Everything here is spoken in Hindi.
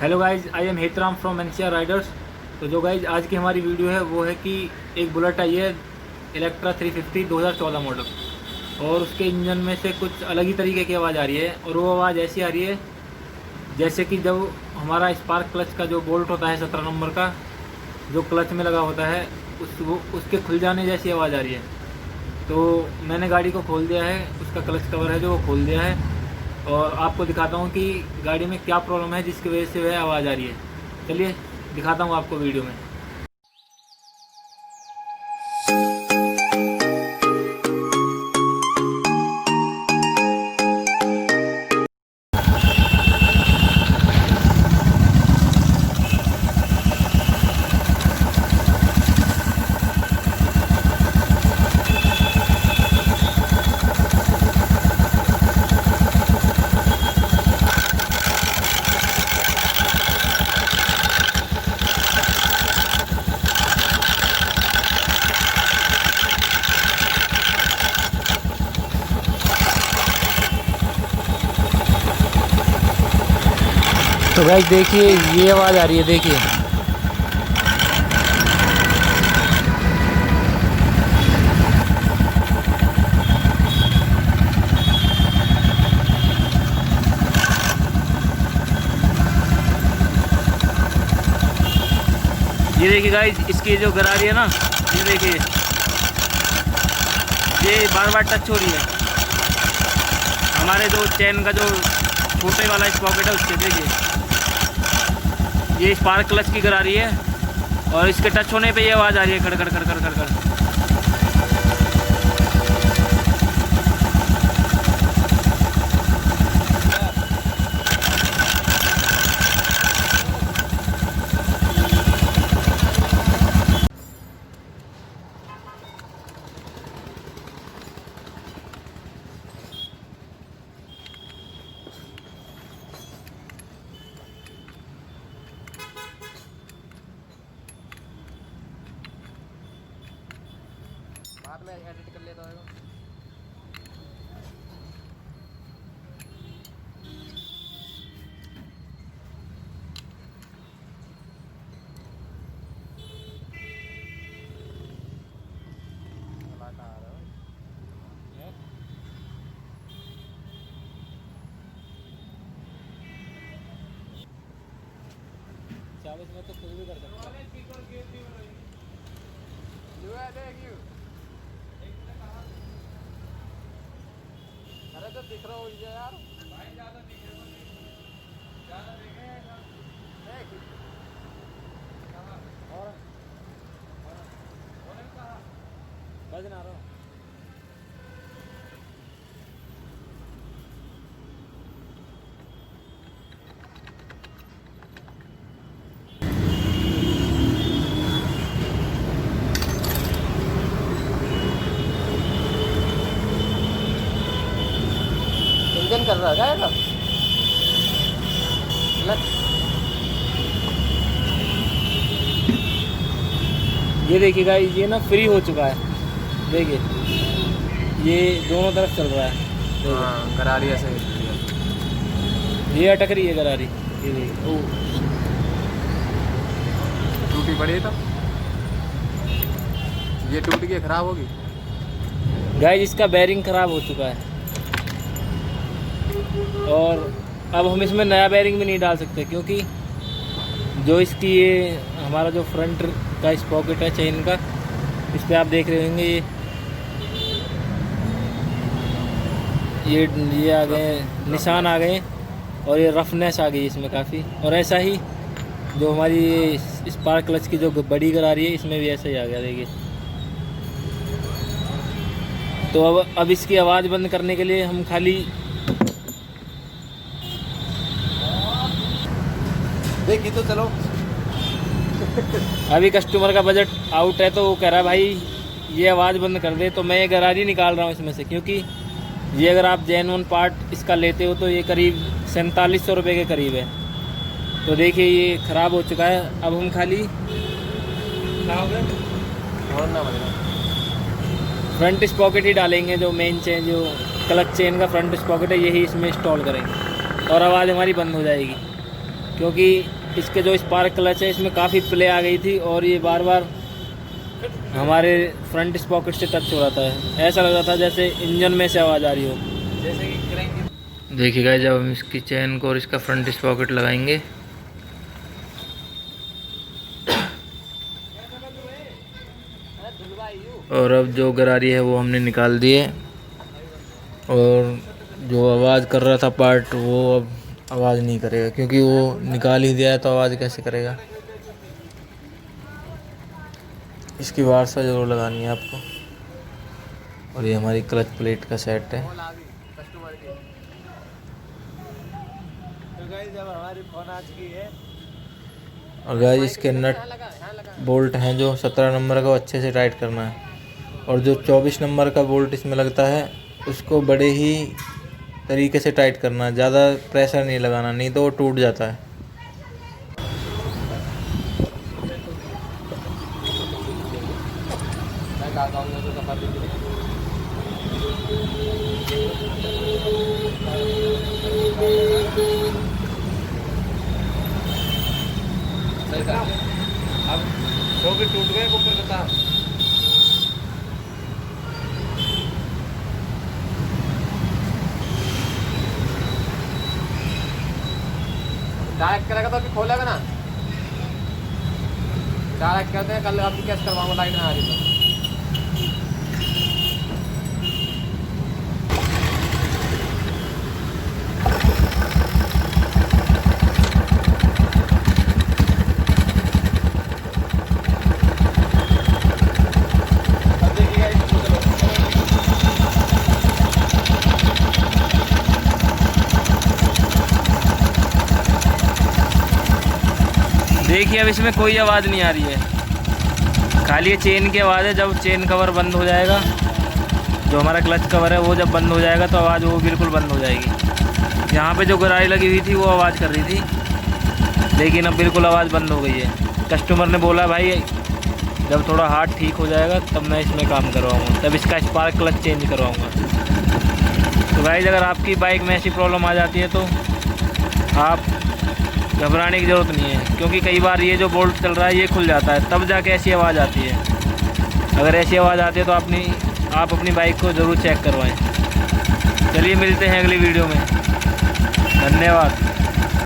Hello guys, I am Hetram from NCR Riders. तो जो गाइज आज की हमारी वीडियो है वो है कि एक बुलेट आई है इलेक्ट्रा 350 2014 मॉडल, और उसके इंजन में से कुछ अलग ही तरीके की आवाज़ आ रही है। और वो आवाज़ ऐसी आ रही है जैसे कि जब हमारा स्पार्क क्लच का जो बोल्ट होता है 17 नंबर का, जो क्लच में लगा होता है, उसके खुल जाने जैसी आवाज़ आ रही है। तो मैंने गाड़ी को खोल दिया है, उसका क्लच कवर है जो वो खोल दिया है, और आपको दिखाता हूँ कि गाड़ी में क्या प्रॉब्लम है जिसकी वजह से वह आवाज़ आ रही है। चलिए दिखाता हूँ आपको वीडियो में। तो गाइस देखिए, ये आवाज़ आ रही है, देखिए। ये देखिए गाइस, इसकी जो गरारी है ना, ये देखिए, ये बार बार टच हो रही है। हमारे जो चेन का जो छोटे वाला स्पॉकेट है उससे, देखिए ये स्पार्क क्लच की गरारी है, और इसके टच होने पे ये आवाज़ आ रही है, खड़ खड़ खड़ खड़ खड़ खड़। बाद में एडिट कर लेता हूँ। चालीस में तो कुछ भी कर सकते हैं। अरे तो दिख रहा हो यार भाई, ज्यादा दिखे और बज ना रहा। इंजन कर रहा है क्या? ये देखिए गाइस, ये ना फ्री हो चुका है, देखिए ये दोनों तरफ चल रहा है। हाँ, गरारी ऐसे ये अटक रही है गरारी, ये देखिए। ओ टूटी पड़ी है, तो ये टूट के खराब होगी। गाइस, इसका बैरिंग ख़राब हो चुका है, और अब हम इसमें नया बैरिंग भी नहीं डाल सकते, क्योंकि जो इसकी ये हमारा जो फ्रंट का स्पॉकेट है चेन का, इस पर आप देख रहे होंगे ये आ गए, निशान आ गए, और ये रफनेस आ गई इसमें काफ़ी। और ऐसा ही जो हमारी स्पार्क क्लच की जो बड़ी गरारी है, इसमें भी ऐसा ही आ गया, देखिए। तो अब इसकी आवाज़ बंद करने के लिए हम खाली देखिए तो चलो। अभी कस्टमर का बजट आउट है, तो वो कह रहा है भाई ये आवाज़ बंद कर दे। तो मैं ये गरारी निकाल रहा हूँ इसमें से, क्योंकि ये अगर आप जेन्युइन पार्ट इसका लेते हो तो ये करीब 4700 रुपये के करीब है। तो देखिए ये ख़राब हो चुका है। अब हम खाली फ्रंट स्पॉकेट ही डालेंगे, जो मेन चेन, जो क्लच चेन का फ्रंट स्पॉकेट है, यही इसमें इंस्टॉल करेंगे, और आवाज़ हमारी बंद हो जाएगी। क्योंकि इसके जो स्पार्क क्लच है इसमें काफ़ी प्ले आ गई थी और ये बार बार हमारे फ्रंट स्पॉकेट से टच हो रहा था। ऐसा लग रहा था जैसे इंजन में से आवाज़ आ रही हो। जैसे कि क्रैंक। देखिएगा जब हम इसकी चेन को और इसका फ्रंट स्पॉकेट लगाएंगे और अब जो गरारी है वो हमने निकाल दिए और जो आवाज़ कर रहा था पार्ट वो अब आवाज़ नहीं करेगा, क्योंकि वो निकाल ही दिया है तो आवाज़ कैसे करेगा। इसकी वारसा ज़रूर लगानी है आपको। और ये हमारी क्लच प्लेट का सेट है। कस्टमर की तो गाइस जब हमारी फोन आज की है और गाइस इसके नट बोल्ट हैं जो 17 नंबर का, वो अच्छे से टाइट करना है। और जो 24 नंबर का बोल्ट इसमें लगता है उसको बड़े ही तरीके से टाइट करना है, ज़्यादा प्रेशर नहीं लगाना, नहीं तो वो टूट जाता है। मैं कहता हूँ तो सफर भी सही था। अब वो भी टूट गए ऊपर का तार। डायरेक्ट करेगा तो अभी खोलेगा ना। डायरेक्ट कहते हैं कल आपकी कैश करवाऊंगा लाइट ना आ रही तो। देखिए अब इसमें कोई आवाज़ नहीं आ रही है, खाली ये चेन की आवाज़ है। जब चेन कवर बंद हो जाएगा, जो हमारा क्लच कवर है वो जब बंद हो जाएगा तो आवाज़ वो बिल्कुल बंद हो जाएगी। यहाँ पे जो गरारी लगी हुई थी वो आवाज़ कर रही थी, लेकिन अब बिल्कुल आवाज़ बंद हो गई है। कस्टमर ने बोला भाई जब थोड़ा हाथ ठीक हो जाएगा तब मैं इसमें काम करवाऊँगा, तब इसका स्पार्क क्लच चेंज करवाऊँगा। तो गाइस अगर आपकी बाइक में ऐसी प्रॉब्लम आ जाती है तो आप घबराने की ज़रूरत नहीं है, क्योंकि कई बार ये जो बोल्ट चल रहा है ये खुल जाता है, तब जाके ऐसी आवाज़ आती है। अगर ऐसी आवाज़ आती है तो आप अपनी बाइक को ज़रूर चेक करवाएं। चलिए मिलते हैं अगली वीडियो में। धन्यवाद।